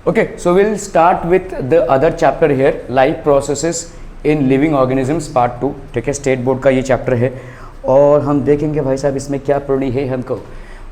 Okay, so we'll start with the other chapter here, life processes in living organisms part 2. ठीक है, state board का ये chapter है और हम देखेंगे भाई साहब इसमें क्या पढ़नी है हमको.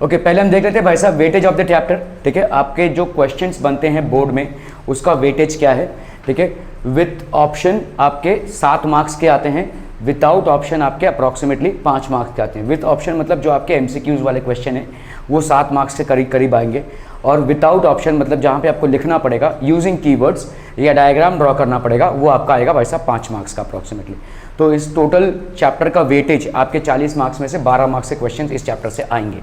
ओके, पहले हम देख लेते हैं भाई साहब वेटेज ऑफ द चैप्टर. ठीक है, आपके जो क्वेश्चंस बनते हैं बोर्ड में उसका वेटेज क्या है. ठीक है, विथ ऑप्शन आपके 7 मार्क्स के आते हैं, विदाउट ऑप्शन आपके अप्रॉक्सीमेटली 5 मार्क्स के आते हैं. विथ ऑप्शन मतलब जो आपके एमसीक्यूज वाले क्वेश्चन है वो 7 मार्क्स के करीब करीब आएंगे, और विदाउट ऑप्शन मतलब जहाँ पे आपको लिखना पड़ेगा यूजिंग कीवर्ड्स या डायग्राम ड्रॉ करना पड़ेगा, वो आपका आएगा भाई साहब 5 मार्क्स का अप्रॉक्सीमेटली. तो इस टोटल चैप्टर का वेटेज आपके 40 मार्क्स में से 12 मार्क्स के क्वेश्चन इस चैप्टर से आएंगे.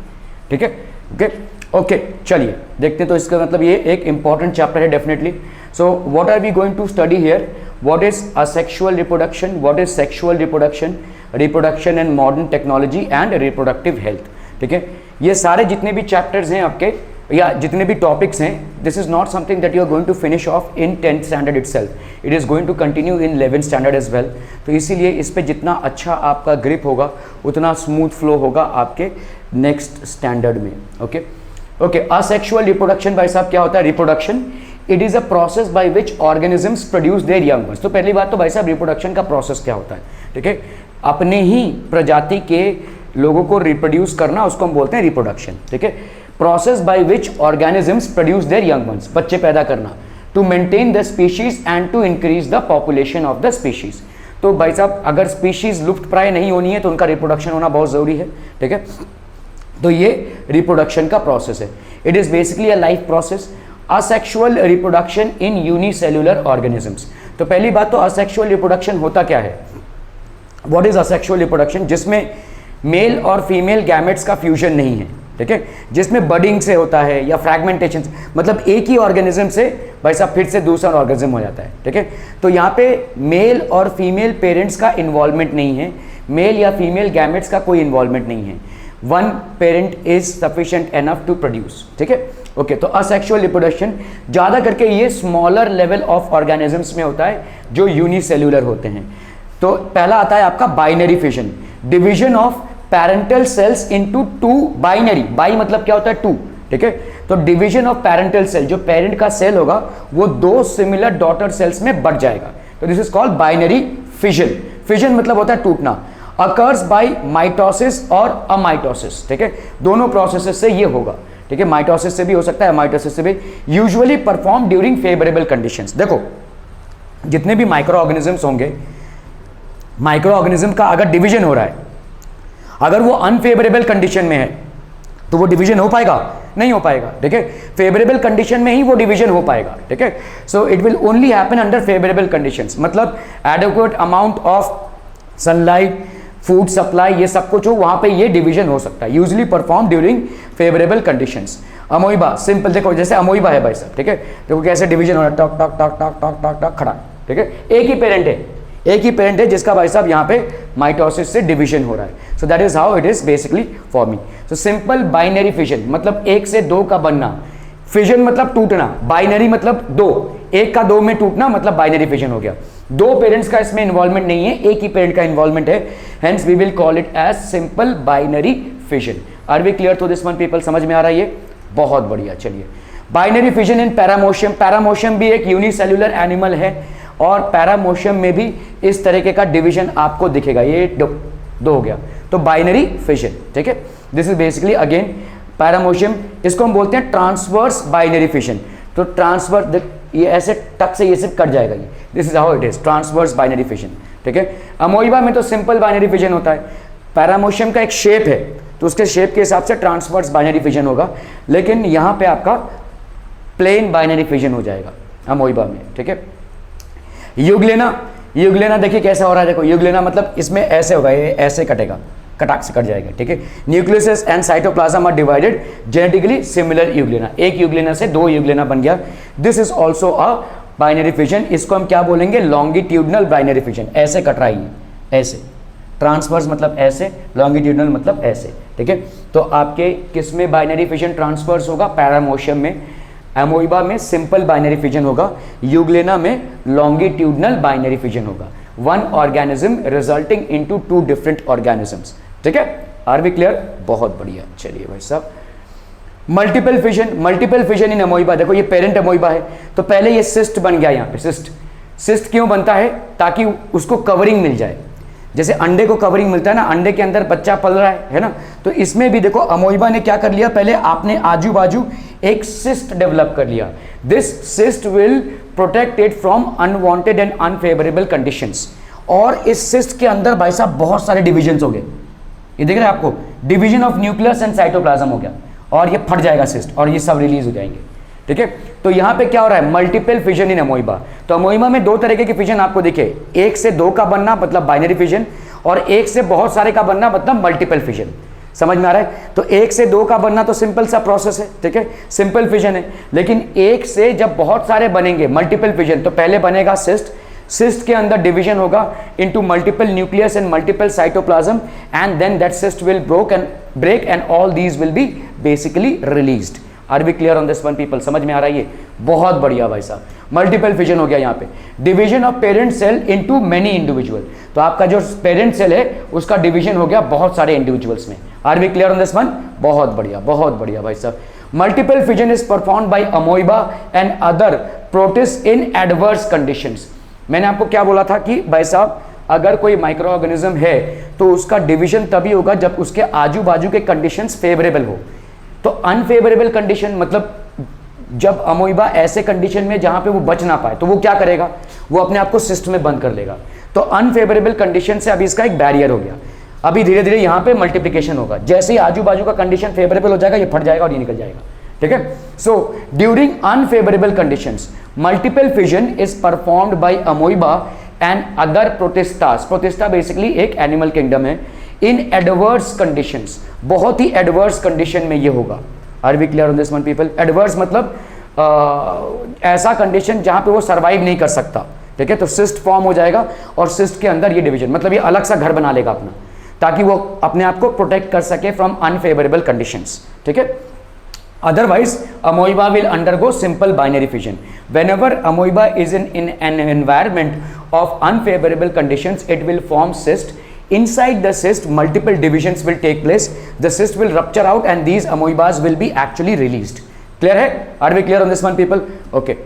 ठीक है, ओके चलिए देखते हैं. तो इसका मतलब ये एक इंपॉर्टेंट चैप्टर है definitely. So what are we going to study here? What is asexual reproduction, what is sexual reproduction, reproduction in modern technology and reproductive health. ठीक है, ये सारे जितने भी चैप्टर्स हैं आपके या जितने भी टॉपिक्स हैं, this is not something that you are going to finish off in 10th standard itself, it is going to continue in 11th standard as well. तो इसीलिए इस पे जितना अच्छा आपका ग्रिप होगा उतना स्मूथ फ्लो होगा आपके नेक्स्ट स्टैंडर्ड में. ओके, असेक्सुअल रिप्रोडक्शन भाई साहब क्या होता है? Reproduction it is a process by which organisms produce their young once. तो पहली बात तो भाई साहब रिप्रोडक्शन का प्रोसेस क्या होता है? ठीक है, अपने ही प्रजाति के लोगों को रिप्रोड्यूस करना, उसको हम बोलते हैं रिप्रोडक्शन. ठीक है, process by which organisms produce their young ones, बच्चे पैदा करना, to maintain the species and to increase the population of the species. तो भाई साहब अगर स्पीशीज लुप्त प्राय नहीं होनी है तो उनका रिप्रोडक्शन होना बहुत ज़रूरी है. ठीक है, तो ये रिप्रोडक्शन का प्रोसेस है. It is basically a life process. Asexual reproduction in unicellular organisms. तो पहली बात तो असेक्सुअल रिप्रोडक्शन होता क्या है? What is asexual reproduction? जिसमें मेल और फीमेल गैमेट्स का फ्यूजन नहीं है. ठीक है, जिसमें बडिंग से होता है या फ्रैगमेंटेशन, मतलब एक ही ऑर्गेनिज्म से भाई साहब फिर से दूसरा ऑर्गेनिज्म हो जाता है. ठीक है, तो यहाँ पे मेल और फीमेल पेरेंट्स का इन्वॉल्वमेंट नहीं है, मेल या फीमेल गैमेट्स का कोई इन्वॉल्वमेंट नहीं है. One parent is sufficient enough to produce. ठीक है, ओके. तो असेक्सुअल रिप्रोडक्शन ज़्यादा करके ये स्मॉलर लेवल ऑफ ऑर्गेनिजम्स में होता है जो यूनिसेल्युलर होते हैं. तो पहला आता है आपका binary fission, division of parental cells into 2 binary. Bi मतलब क्या होता है? 2. ठीक है, तो डिवीजन ऑफ पैरेंटल सेल, जो पेरेंट का सेल होगा वो 2 सिमिलर डॉटर सेल्स में बढ़ जाएगा. तो this is called binary fission. Fission मतलब होता है टूटना. अकर्स बाय माइटोसिस और अमाइटोसिस. ठीक है, दोनों प्रोसेसेस से ये होगा. ठीक है, माइटोसिस से भी हो सकता है, अमाइटोसिस से भी. Usually perform during favourable conditions. देखो जितने भी माइक्रो ऑर्गेनिजम्स होंगे, माइक्रो ऑर्गेनिज्म का अगर डिवीजन हो रहा है, अगर वो अनफेवरेबल कंडीशन में है तो वो डिवीजन हो पाएगा? नहीं हो पाएगा. ठीक है, फेवरेबल कंडीशन में ही वो डिवीजन हो पाएगा. ठीक है, so it will only happen under favourable conditions, मतलब adequate amount of sunlight, food supply, ये सब कुछ हो, वहां पे ये डिवीजन हो सकता है. Usually perform during favourable conditions. Amoeba simple, देखो जैसे अमोइबा है भाई साहब. ठीक है, देखो कैसे डिवीजन हो रहा है, talk talk talk talk talk talk talk खड़ा. ठीक है, एक ही पेरेंट है जिसका भाई साहब यहाँ पे माइटोसिस से डिवीजन हो रहा है. So that is how it is basically forming. So simple binary fission मतलब 1 से 2 का बनना. फिजन मतलब टूटना, बाइनरी मतलब 2, 1 का 2 में टूटना मतलब बाइनरी फिजन हो गया. 2 पेरेंट्स का इसमें इन्वॉल्वमेंट नहीं है, एक ही पेरेंट का इन्वॉल्वमेंट है. Hence we will call it as simple binary fission. Are we clear to this one people? समझ में आ रहा है ये? बहुत बढ़िया. चलिए, बाइनरी फिजन इन पैरामोशियम. पैरामोशियम भी एक यूनिसेल्युलर एनिमल है और पैरामोशियम में भी इस तरीके का डिवीजन आपको दिखेगा. ये 2 हो गया, तो बाइनरी फिजन. ठीक है, दिस इज बेसिकली अगेन पैरामोशियम. इसको हम बोलते हैं ट्रांसवर्स बाइनरी फिजन. तो ट्रांसवर्स, ये ऐसे टक से ये सिर्फ कट जाएगा. ये this is how it is, transverse binary fission. ठीक है, अमोइबा में तो सिंपल बाइनरी फिजन होता है. पैरामोशियम का एक शेप है तो उसके शेप के हिसाब से ट्रांसवर्स बाइनरी फिजन होगा, लेकिन यहाँ पे आपका प्लेन बाइनरी फिजन हो जाएगा अमोइबा में. ठीक है, युग्लेना देखिए कैसा हो रहा है. देखो युग्लेना मतलब इसमें ऐसे होगा, ये ऐसे कटेगा, कटाक से कट जाएगा. ठीक है, nucleus and cytoplasm are divided genetically similar euglena. एक युग्लेना से 2 युग्लेना बन गया. This is also a binary fission. इसको हम क्या बोलेंगे? Longitudinal binary fission. ऐसे कट रहा है, ऐसे. ट्रांसवर्स मतलब ऐसे, लॉन्गिट्यूडनल मतलब ऐसे. ठीक है, तो आपके किस में बाइनरी फिजन ट्रांसवर्स होगा? पैरामोशियम में. एमोइबा में सिंपल बाइनरी फिजन होगा. यूग्लेना में लॉन्गिट्यूडनल बाइनरी फिजन होगा. One organism resulting into 2 different organisms. ठीक है, आर वी क्लियर? बहुत बढ़िया. चलिए भाई साहब मल्टीपल फिजन इन अमोइबा, देखो ये पेरेंट अमोइबा है, तो पहले ये सिस्ट बन गया यहाँ पे, सिस्ट क्यों बनता है, ताकि उसको कवरिंग मिल जाए, जैसे अंडे को कवरिंग मिलता है ना, अंडे के अंदर बच्चा पल रहा है ना, तो इसमें भी देखो अमोइबा ने क्या कर लिया, पहले आपने आजू बाजू एक सिस्ट डेवलप कर लिया। This cyst will protect it from unwanted and unfavourable conditions, और इस सिस्ट के अंदर भाई साहब बहुत सारे डिविजन्स हो गए, ये देख रहे हैं आपको, division of nucleus and cytoplasm हो गया, और ये फट जाएगा सिस्ट और ये सब रिलीज हो जाएंगे, ठीक है। तो यहाँ पे क्या हो रहा है, मल्टीपल फिजन इन अमोइबा। तो अमोइबा में दो तरीके के फिजन आपको दिखे, एक से दो का बनना मतलब बाइनरी फिजन, और एक से बहुत सारे का बनना मतलब मल्टीपल फिजन। समझ में आ रहा है? तो एक से दो का बनना तो सिंपल सा प्रोसेस है, ठीक है, सिंपल फिजन है। लेकिन एक से जब बहुत सारे बनेंगे मल्टीपल फिजन, तो पहले बनेगा सिस्ट के अंदर डिवीजन होगा into multiple nucleus and multiple cytoplasm, and then that cyst will break and all these will be basically released. Are we clear on this one people? समझ में आ रहा है? ये बहुत बढ़िया भाई साहब, मल्टीपल फिजन हो गया यहाँ पे। Division of parent cell into many individual, तो आपका जो पेरेंट सेल है उसका डिवीजन हो गया बहुत सारे इंडिविजुअल्स में। Are we clear on this one? बहुत बढ़िया भाई साहब। Multiple fission is performed by amoeba and other protist in adverse conditions. मैंने आपको क्या बोला था कि भाई साहब अगर कोई माइक्रो ऑर्गेनिज्म है तो उसका डिवीजन तभी होगा जब उसके आजू बाजू के कंडीशंस फेवरेबल हो। तो अनफेवरेबल कंडीशन मतलब जब अमोइबा ऐसे कंडीशन में जहां पे वो बच ना पाए, तो वो क्या करेगा, वो अपने आप को सिस्ट में बंद कर लेगा। तो अनफेवरेबल कंडीशन से अभी इसका एक बैरियर हो गया, अभी धीरे धीरे यहाँ पे मल्टीप्लिकेशन होगा, जैसे ही आजू बाजू का कंडीशन फेवरेबल हो जाएगा ये फट जाएगा और ये निकल जाएगा, ठीक है। So during unfavourable conditions multiple fission is performed by amoeba and other protistas. Protista basically एक एनिमल किंगडम है। इन एडवर्स कंडीशंस, बहुत ही एडवर्स कंडीशन में ये होगा। Are we clear on this one people? Adverse मतलब ऐसा कंडीशन जहां पे वो सर्वाइव नहीं कर सकता, ठीक है। तो सिस्ट फॉर्म हो जाएगा और सिस्ट के अंदर ये डिवीजन, मतलब ये अलग सा घर बना लेगा अपना, ताकि वो अपने आप को प्रोटेक्ट कर सके फ्रॉम अनफेवरेबल कंडीशंस, ठीक है। Otherwise, amoeba will undergo simple binary fission. Whenever amoeba is in an environment of unfavorable conditions, it will form cyst. Inside the cyst, multiple divisions will take place. The cyst will rupture out, and these amoebas will be actually released. Clear है? Are we clear on this one, people? Okay.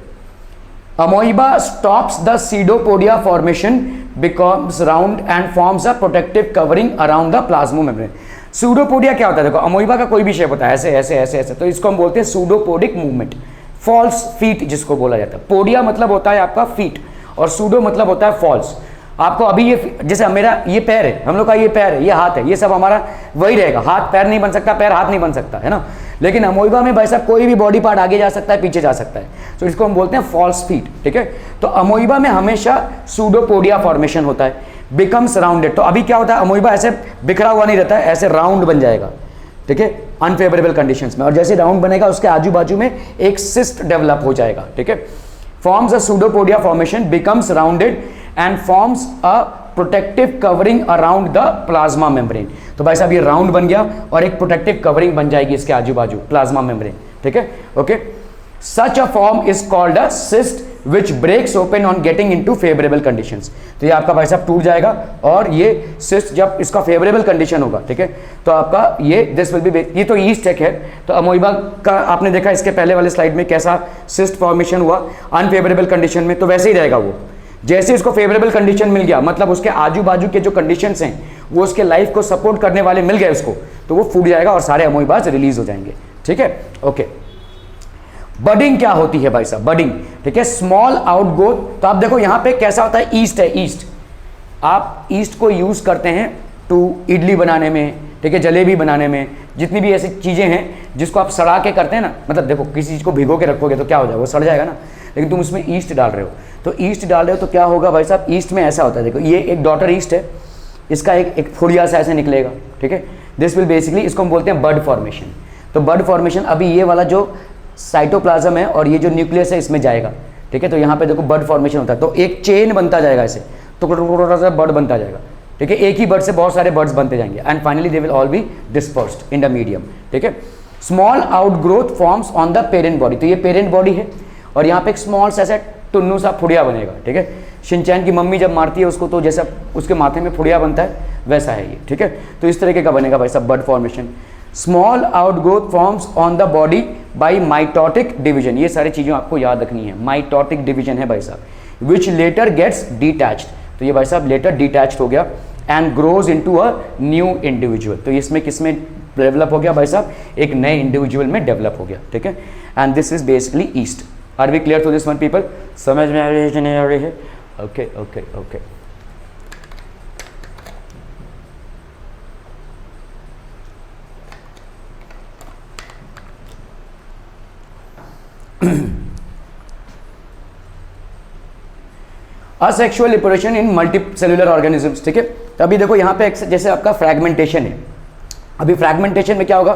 Amoeba stops the pseudopodia formation, becomes round, and forms a protective covering around the plasmomembrane. Pseudopodia क्या होता है? देखो अमोइबा का कोई भी shape होता है, ऐसे ऐसे ऐसे ऐसे, तो इसको हम बोलते हैं सूडोपोडिक मूवमेंट, फॉल्स फीट जिसको बोला जाता है। पोडिया मतलब होता है आपका फीट, और सूडो मतलब होता है फॉल्स। आपको अभी ये जैसे मेरा ये पैर है, हम लोग का ये पैर है, ये हाथ है, ये सब हमारा वही रहेगा। हाथ पैर नहीं बन सकता, पैर हाथ नहीं बन सकता, है ना। लेकिन अमोइबा में भाई साहब कोई भी बॉडी पार्ट आगे जा सकता है, पीछे जा सकता है, तो इसको हम बोलते हैं फॉल्स फीट, ठीक है। तो अमोइबा में हमेशा सूडोपोडिया फॉर्मेशन होता है, बिकम्स राउंडेड। तो अभी क्या होता है, अमोइबा ऐसे बिखरा हुआ नहीं रहता है, ऐसे राउंड बन जाएगा, ठीक है, अनफेवरेबल कंडीशंस में। और जैसे राउंड बनेगा उसके आजू बाजू में एक सिस्ट डेवलप हो जाएगा, ठीक है। Forms a pseudopodia formation, becomes rounded and forms a protective covering around the plasma membrane. तो भाई साहब ये राउंड बन गया और एक प्रोटेक्टिव कवरिंग बन जाएगी इसके आजू बाजू, प्लाज्मा मेम्ब्रेन, ठीक है। Okay, such a form is called a cyst which breaks open on getting into favorable conditions। तो ये आपका भाई साहब टूट जाएगा, और ये सिस्ट जब इसका फेवरेबल कंडीशन होगा, ठीक है, तो आपका ये दिस विल बी, ये तो ईस्ट टेक है। तो अमोइबा का आपने देखा इसके पहले वाले स्लाइड में कैसा सिस्ट फॉर्मेशन हुआ अनफेवरेबल कंडीशन में, तो वैसे ही रहेगा वो। जैसे इसको फेवरेबल कंडीशन मिल गया, मतलब उसके आजू बाजू के जो कंडीशंस हैं वो उसके लाइफ को सपोर्ट करने वाले मिल गए उसको, तो वो फूट जाएगा और सारे अमोइबाज रिलीज हो जाएंगे, ठीक है। ओके, बडिंग क्या होती है भाई साहब? बडिंग, ठीक है, स्मॉल आउटग्रोथ। तो आप देखो यहाँ पे कैसा होता है, ईस्ट है, ईस्ट। आप ईस्ट को यूज करते हैं टू इडली बनाने में, ठीक है, जलेबी बनाने में, जितनी भी ऐसी चीजें हैं जिसको आप सड़ा के करते हैं ना, मतलब देखो किसी चीज को भिगो के रखोगे तो क्या हो जाएगा, वो सड़ जाएगा ना। लेकिन तुम उसमें ईस्ट डाल रहे हो, तो ईस्ट डाल रहे हो तो क्या होगा भाई साहब, ईस्ट में ऐसा होता है, देखो ये एक डॉटर ईस्ट है, इसका एक फुड़िया सा ऐसे निकलेगा, ठीक है। दिस विल बेसिकली, इसको हम बोलते हैं बड फॉर्मेशन। तो बड फॉर्मेशन अभी ये वाला जो साइटोप्लाज्म है और ये जो न्यूक्लियस है इसमें जाएगा, ठीक है। तो यहाँ पे देखो बड फॉर्मेशन होता है, तो एक चेन बनता जाएगा ऐसे, तो थोड़ा सा बर्ड बनता जाएगा, ठीक है। एक ही बर्ड से बहुत सारे बर्ड्स बनते जाएंगे, and finally they will all B dispersed in the medium, ठीक है। Small outgrowth forms on the parent body. तो ये पेरेंट बॉडी है और यहाँ पे एक स्मॉल सा ऐसा टुन्नू सा फुड़िया बनेगा, ठीक है। शिनचैन की मम्मी जब मारती है उसको तो जैसा उसके माथे में फुड़िया बनता है वैसा है ये, ठीक है। तो इस तरीके का बनेगा भाई सब bud formation. Small outgrowth forms on the body by mitotic division, ये सारी चीज़ें आपको याद रखनी है, माइटोटिक डिवीजन है भाई साहब, विच लेटर गेट्स डिटैच्ड, तो ये भाई साहब लेटर डिटैच्ड हो गया, and grows into a new individual, तो इसमें किसमें डेवलप हो गया भाई साहब, एक नए इंडिविजुअल में डेवलप हो गया, ठीक है, and this is basically yeast. Are we clear to this one people? समझ में आ रही है नहीं आ रही है? Okay okay okay. Asexual reproduction in multi cellular organisms, ठीक है। तो अभी देखो यहाँ पे जैसे आपका फ्रैगमेंटेशन है, अभी फ्रैगमेंटेशन में क्या होगा,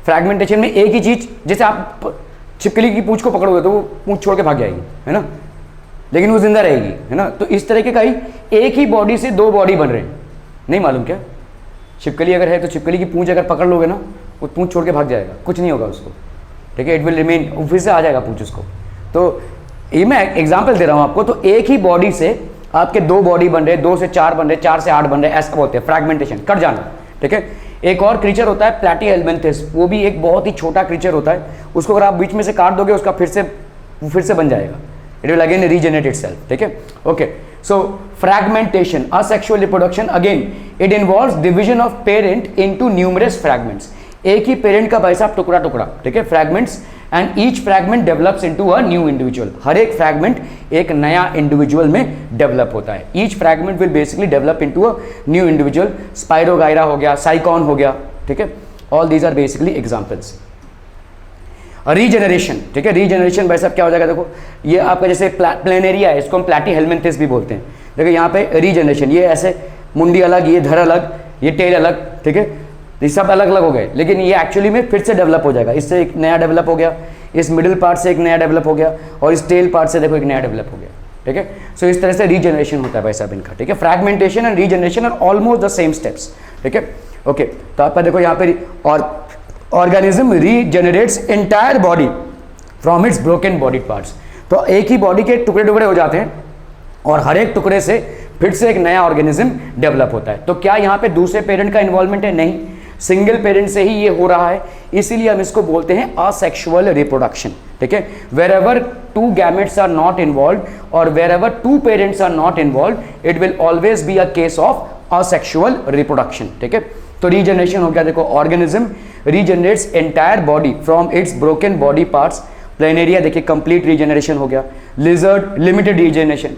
फ्रैगमेंटेशन में एक ही चीज, जैसे आप छिपकली की पूंछ को पकड़ोगे तो वो पूंछ छोड़ के भाग जाएगी, है ना, लेकिन वो जिंदा रहेगी, है ना, तो इस तरीके का ही एक ही बॉडी से दो बॉडी बन रहे हैं, नहीं मालूम क्या? छिपकली अगर है तो छिपकली की पूंछ अगर पकड़ लोगे ना, वो पूंछ छोड़ के भाग जाएगा, कुछ नहीं होगा उसको, ठीक है, इट विल रिमेन, फिर से आ जाएगा पूंछ उसको। तो ये मैं एग्जाम्पल दे रहा हूँ आपको, तो एक ही बॉडी से आपके दो बॉडी बन रहे, 2 से 4 बन रहे, 4 से 8 बन रहे, ऐसा बोलते हैं फ्रैगमेंटेशन, कट जाना, ठीक है। एक और क्रीचर होता है प्लैटीहेल्मिन्थेस, वो भी एक बहुत ही छोटा क्रीचर होता है, उसको अगर आप बीच में से काट दोगे उसका फिर से बन जाएगा, it will again regenerate itself, ठीक है, okay. So fragmentation, asexual reproduction, again it involves division of parent into numerous fragments, एक ही पेरेंट का भाई साहब टुकड़ा टुकड़ा, ठीक है, fragments, and each fragment develops into a new individual, हर एक फ्रैगमेंट एक नया इंडिविजुअल में डेवलप होता है, each fragment will basically develop into a new individual, spirogyra हो गया, साइकॉन हो गया, ठीक है, all these are basically examples. Regeneration, ठीक है, रीजनरेशन भाई साहब क्या हो जाएगा, देखो ये आपका जैसे प्लेनेरिया है, इसको हम प्लैटीहेल्मिन्थेस भी बोलते हैं, देखो यहाँ पे रीजनरेशन, ये ऐसे मुंडी अलग, ये धड़ अलग, ये टेल अलग, ठीक है, ये सब अलग अलग हो गए, लेकिन ये एक्चुअली में फिर से डेवलप हो जाएगा, इससे एक नया डेवलप हो गया, इस मिडिल पार्ट से एक नया डेवलप हो गया, और इस टेल पार्ट से देखो एक नया डेवलप हो गया, ठीक है। सो इस तरह से रीजनरेशन होता है भाई साहब इनका, ठीक है। Fragmentation and regeneration are almost the same steps, ठीक है, ओके। तो आपका देखो यहाँ पे organism regenerates entire body from its broken body parts, तो एक ही बॉडी के टुकड़े टुकड़े हो जाते हैं और हर एक टुकड़े से फिर से एक नया ऑर्गेनिज्म डेवलप होता है। तो क्या यहाँ पे दूसरे पेरेंट का इन्वॉल्वमेंट है? नहीं, सिंगल पेरेंट से ही ये हो रहा है, इसीलिए हम इसको बोलते हैं असेक्सुअल रिप्रोडक्शन, ठीक है। Wherever 2 gametes are not involve और wherever 2 parents are not involve, it will always be a case of asexual reproduction, ठीक है। तो रीजनरेशन हो गया, देखो organism regenerates entire body from its broken body parts, planaria देखिए complete regeneration हो गया, लिजर्ड लिमिटेड रीजनरेशन,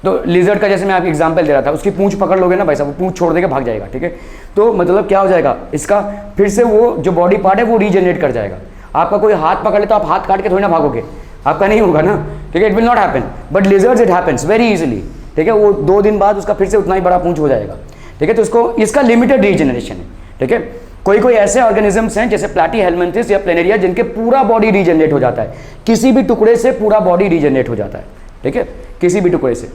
तो लिजर्ड का जैसे मैं आपको एग्जांपल दे रहा था, उसकी पूंछ पकड़ लोगे ना भाई साहब, वो पूंछ छोड़ देके भाग जाएगा, ठीक है। तो मतलब क्या हो जाएगा, इसका फिर से वो जो बॉडी पार्ट है वो रीजनरेट कर जाएगा। आपका कोई हाथ पकड़ ले तो आप हाथ काट के थोड़ी ना भागोगे, आपका नहीं होगा ना, ठीक है, it will not happen, but lizards it happens very easily, ठीक है, वो 2 दिन बाद उसका फिर से उतना ही बड़ा पूंछ हो जाएगा, ठीक है। तो इसको इसका लिमिटेड रीजनरेशन है, ठीक है। कोई ऐसे ऑर्गेनिजम्स हैं जैसे प्लैटीहेल्मिन्थेस या प्लेनेरिया जिनके पूरा बॉडी रीजनरेट हो जाता है, किसी भी टुकड़े से पूरा बॉडी रीजनरेट हो जाता है, ठीक है, किसी भी टुकड़े से।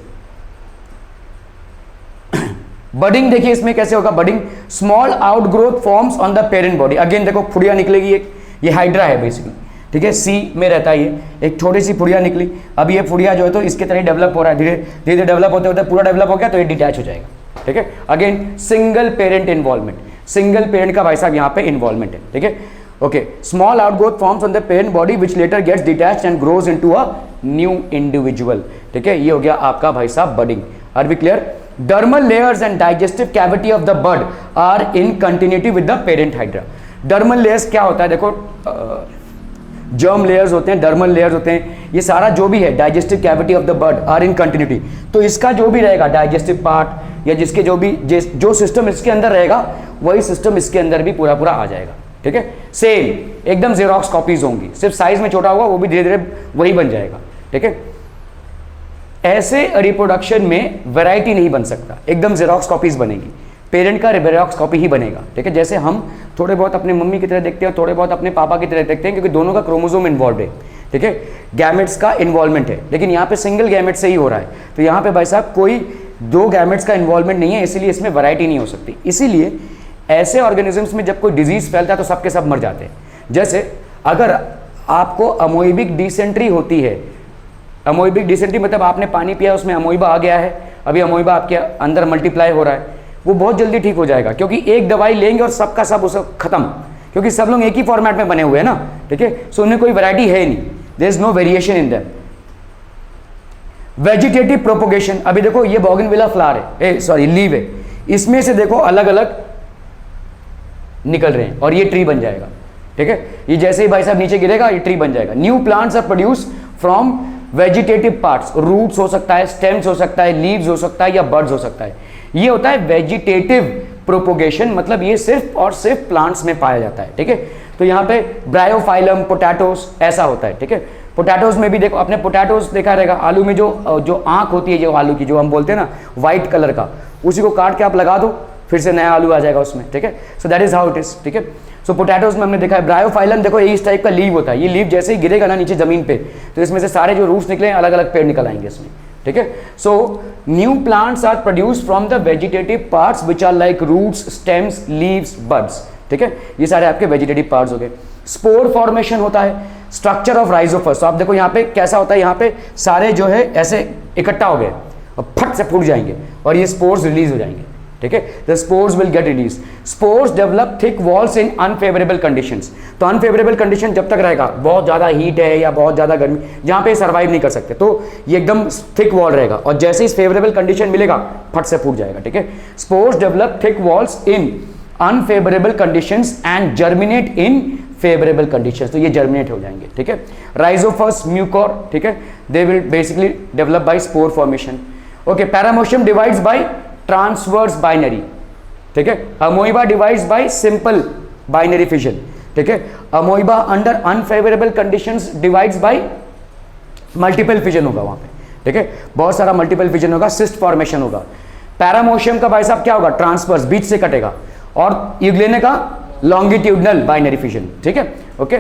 बडिंग देखिए इसमें कैसे होगा, budding small outgrowth forms on the parent body, again देखो फुड़िया निकलेगी एक, ये हाइड्रा है बेसिकली, ठीक है, सी में रहता है ये, एक छोटी सी फुड़िया निकली, अब ये फुड़िया जो है तो इसके तरह डेवलप हो रहा है, धीरे धीरे डेवलप होते होते पूरा डेवलप हो गया तो ये डिटैच हो जाएगा, ठीक है। Again single parent involvement, single parent का भाई साहब यहाँ पे इन्वॉल्वमेंट है, ठीक है, okay. Small outgrowth forms on the parent body which later gets detached and grows into a new individual, ठीक है, ये हो गया आपका भाई साहब budding. Are we clear? Dermal layers and digestive cavity of the bud are in continuity with the parent hydra. Dermal layers क्या होता है, देखो germ layers होते हैं, dermal layers होते हैं, ये सारा जो भी है digestive cavity of the bud are in continuity, तो इसका जो भी रहेगा digestive part या जिसके जो सिस्टम इसके अंदर रहेगा वही सिस्टम इसके अंदर भी पूरा पूरा आ जाएगा, ठीक है, सेम एकदम जेरोक्स कॉपीज होंगी, सिर्फ साइज में छोटा होगा, वो भी धीरे धीरे वही बन जाएगा, ठीक है। ऐसे रिप्रोडक्शन में वैरायटी नहीं बन सकता, एकदम जेरोक्स कॉपीज बनेगी, पेरेंट का जेरोक्स कॉपी ही बनेगा, ठीक है। जैसे हम थोड़े बहुत अपने मम्मी की तरह देखते हैं, थोड़े बहुत अपने पापा की तरह देखते हैं, क्योंकि दोनों का क्रोमोसोम इन्वॉल्व है, ठीक है, गैमेट्स का इन्वॉल्वमेंट है, लेकिन यहाँ पे सिंगल गैमेट से ही हो रहा है, तो यहाँ पे भाई साहब कोई 2 गैमेट्स का इन्वॉल्वमेंट नहीं है, इसीलिए इसमें वैरायटी नहीं हो सकती। इसीलिए ऐसे ऑर्गेनिजम्स में जब कोई डिजीज फैलता है तो सबके सब मर जाते हैं। जैसे अगर आपको अमोइबिक डिसेंट्री होती है, अमोइबिक डिसेंट्री मतलब आपने पानी पिया उसमें अमोइबा आ गया है, अभी अमोइबा आपके अंदर मल्टीप्लाई हो रहा है, वो बहुत जल्दी ठीक हो जाएगा, क्योंकि एक दवाई लेंगे और सबका सब उसे खत्म, क्योंकि सब लोग एक ही फॉर्मेट में बने हुए हैं ना, ठीक है, सो उनमें कोई वैरायटी है नहीं, there is no variation in them. Vegetative propagation, अभी देखो ये बोगनविला फ्लावर है, सॉरी लीव है, इसमें से देखो अलग अलग निकल रहे हैं और ये ट्री बन जाएगा, ठीक है, ये जैसे ही भाई साहब नीचे गिरेगा ये ट्री बन जाएगा। New plants are produce from vegetative parts, roots हो सकता है, स्टेम्स हो सकता है, लीव्स हो सकता है या बर्ड्स हो सकता है। ये होता है वेजिटेटिव प्रोपोगेशन, मतलब ये सिर्फ और सिर्फ प्लांट्स में पाया जाता है, ठीक है। तो यहाँ पे ब्रायोफाइलम, पोटैटोस ऐसा होता है, ठीक है। पोटैटोस में भी देखो, आपने पोटैटोस देखा रहेगा, आलू में जो आंख होती है, जो आलू की जो हम बोलते हैं ना व्हाइट कलर का, उसी को काट के आप लगा दो, फिर से नया आलू आ जाएगा उसमें, ठीक है। So that is how it is, ठीक है। सो पोटैटोस में हमने देखा है। ब्रायोफाइलम देखो इस टाइप का लीव होता है, ये लीव जैसे ही गिरेगा ना नीचे जमीन पे, तो इसमें से सारे जो रूट्स निकले अलग अलग पेड़ निकल आएंगे इसमें, ठीक है। So new plants are produce from the vegetative parts which are like roots, stems, leaves, buds, ठीक है। ये सारे आपके वेजिटेटिव पार्ट्स हो गए। स्पोर फॉर्मेशन होता है, स्ट्रक्चर ऑफ राइजोफस। तो आप देखो यहाँ पे कैसा होता है, यहाँ पे सारे जो है ऐसे इकट्ठा हो गए और फट से फूट जाएंगे और ये स्पोर्स रिलीज हो जाएंगे, ठीक है। The spores will get release. Spores develop thick walls in unfavourable conditions. तो अनफेवरेबल कंडीशन जब तक रहेगा, बहुत ज़्यादा हीट है या बहुत ज़्यादा गर्मी, जहाँ पे सर्वाइव नहीं कर सकते, तो ये एकदम थिक वॉल रहेगा और जैसे ही फेवरेबल कंडीशन मिलेगा फट से फूट जाएगा, ठीक है। Spores develop thick walls in unfavourable conditions and germinate in favourable conditions, तो ये जर्मिनेट हो जाएंगे, ठीक है। राइजोफस, म्यूकोर, ठीक है, they will basically develop by spore formation. Okay, paramecium divides by transverse binary, ठीक है। Amoeba divides by simple binary fission, ठीक है। Amoeba under unfavourable conditions divides by multiple fission होगा वहां पे, ठीक है, बहुत सारा मल्टीपल फिजन होगा, सिस्ट फॉर्मेशन होगा। पैरामोशियम का भाई साहब क्या होगा, ट्रांसवर्स, बीच से कटेगा, और यूग्लेना का लॉन्गिट्यूडनल बाइनरी फिजन, ठीक है। Okay,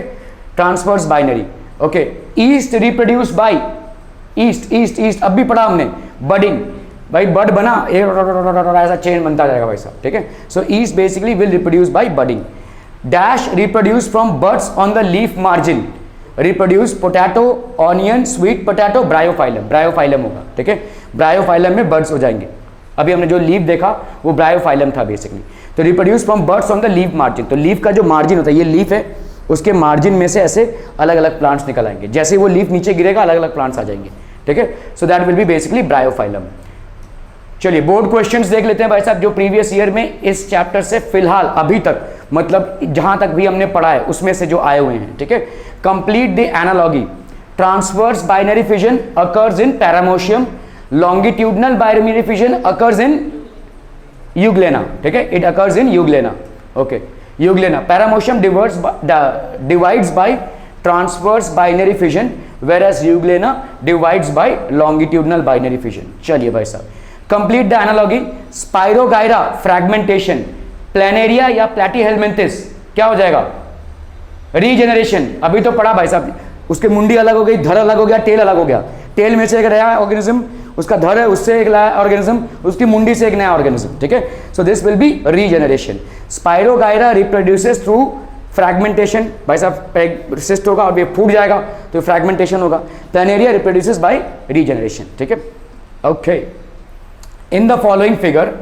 transverse binary. Okay, east reproduce by east, east east अब भी पढ़ा हमने, बडिंग, भाई बड बना ऐसा चेन बनता जाएगा भाई साहब, ठीक है। So yeast basically will reproduce by budding. Dash reproduce from birds on the leaf margin, reproduce potato, onion, sweet potato, bryophyllum, bryophyllum होगा, ठीक है। ब्रायोफाइलम में बर्ड्स हो जाएंगे। अभी हमने जो लीफ देखा वो ब्रायोफाइलम था बेसिकली। तो reproduce from birds on the leaf margin, तो लीफ का जो मार्जिन होता है, ये लीफ है, उसके मार्जिन में से ऐसे अलग अलग प्लांट्स निकल आएंगे, जैसे ही वो लीफ नीचे गिरेगा अलग अलग प्लांट्स आ जाएंगे, ठीक है। So that will be basically Bryophyllum. चलिए बोर्ड क्वेश्चंस देख लेते हैं भाई साहब, जो प्रीवियस ईयर में इस चैप्टर से फिलहाल अभी तक, मतलब जहां तक भी हमने पढ़ा है उसमें से जो आए हुए हैं, ठीक है। Complete the analogy, transverse binary fission occurs in paramecium, longitudinal binary fission occurs in euglena, ठीक है, it occurs in euglena. Okay, euglena, paramecium divides by transverse binary fission, whereas euglena divides by longitudinal binary fission. चलिए भाई साहब, complete the analogy, spirogyra fragmentation, planaria या platyhelminthes क्या हो जाएगा, regeneration. अभी तो पढ़ा भाई साहब, उसके मुंडी अलग हो गई, धड़ अलग हो गया, टेल अलग हो गया, टेल में से एक नया ऑर्गेनिज्म, उसका धड़ है उससे एक नया ऑर्गेनिज्म, उसकी मुंडी से एक नया ऑर्गेनिज्म, ठीक है। So this will be regeneration. Spirogyra reproduces through fragmentation, भाई साहब सिस्ट होगा और ये फूट जाएगा तो फ्रैगमेंटेशन होगा। प्लेनेरिया रिप्रोड्यूसेस बाय रीजेनरेशन, ठीक है। Okay, in the following figure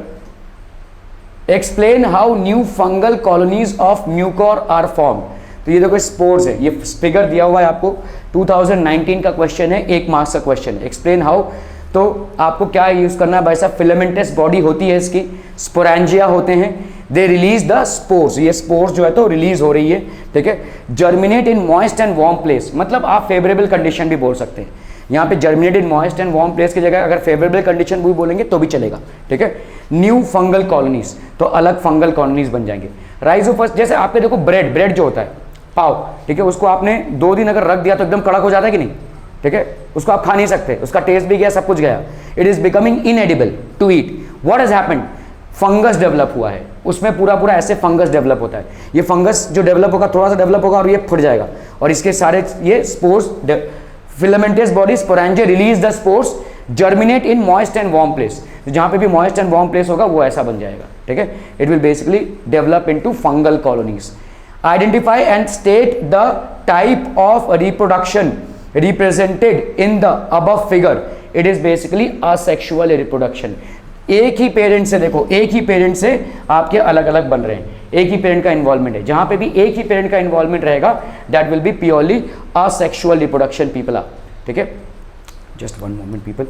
explain how new fungal colonies of mucor are form. तो ये देखो स्पोर्स है, ये फिगर दिया हुआ है आपको, 2019 का क्वेश्चन है, 1 मार्क्स का क्वेश्चन है। एक्सप्लेन हाउ, तो आपको क्या यूज करना है भाई साहब, फिलामेंटस बॉडी होती है इसकी, स्पोरेंजिया होते हैं, दे रिलीज द स्पोर्स, ये स्पोर्स जो है तो रिलीज हो रही है, ठीक है। Germinate in moist and warm place, मतलब आप फेवरेबल कंडीशन भी बोल सकते हैं, यहाँ पे germinate in moist and warm place की जगह अगर फेवरेबल कंडीशन भी बोलेंगे तो भी चलेगा, ठीक है। न्यू फंगल कॉलोनीज, तो अलग फंगल कॉलोनीज बन जाएंगे। राइजोफस, जैसे आपके देखो ब्रेड, ब्रेड जो होता है पाव, ठीक है, उसको आपने 2 दिन अगर रख दिया तो एकदम कड़क हो जाता है कि नहीं, ठीक है, उसको आप खा नहीं सकते, उसका टेस्ट भी गया, सब कुछ गया, it is becoming inedible to eat. What has happened, fungus develop हुआ है, उसमें पूरा ऐसे फंगस डेवलप होता है। ये फंगस जो डेवलप होगा, थोड़ा सा डेवलप होगा और ये फट जाएगा, और इसके सारे ये spores, filamentous body sporangia release the spores, germinate in moist and warm place, जहां पे भी मॉइस्ट एंड वार्म प्लेस होगा वो ऐसा बन जाएगा, ठीक है। It will basically develop into fungal colonies. Identify and state the type of reproduction represented in the above figure, it is basically asexual reproduction। एक ही पेरेंट से, देखो एक ही पेरेंट से आपके अलग अलग बन रहे हैं, एक ही पेरेंट का इन्वॉल्वमेंट है। जहां पे भी एक ही पेरेंट का इन्वॉल्वमेंट रहेगा that will be purely asexual reproduction people are. ठीक है, जस्ट वन मोमेंट पीपल।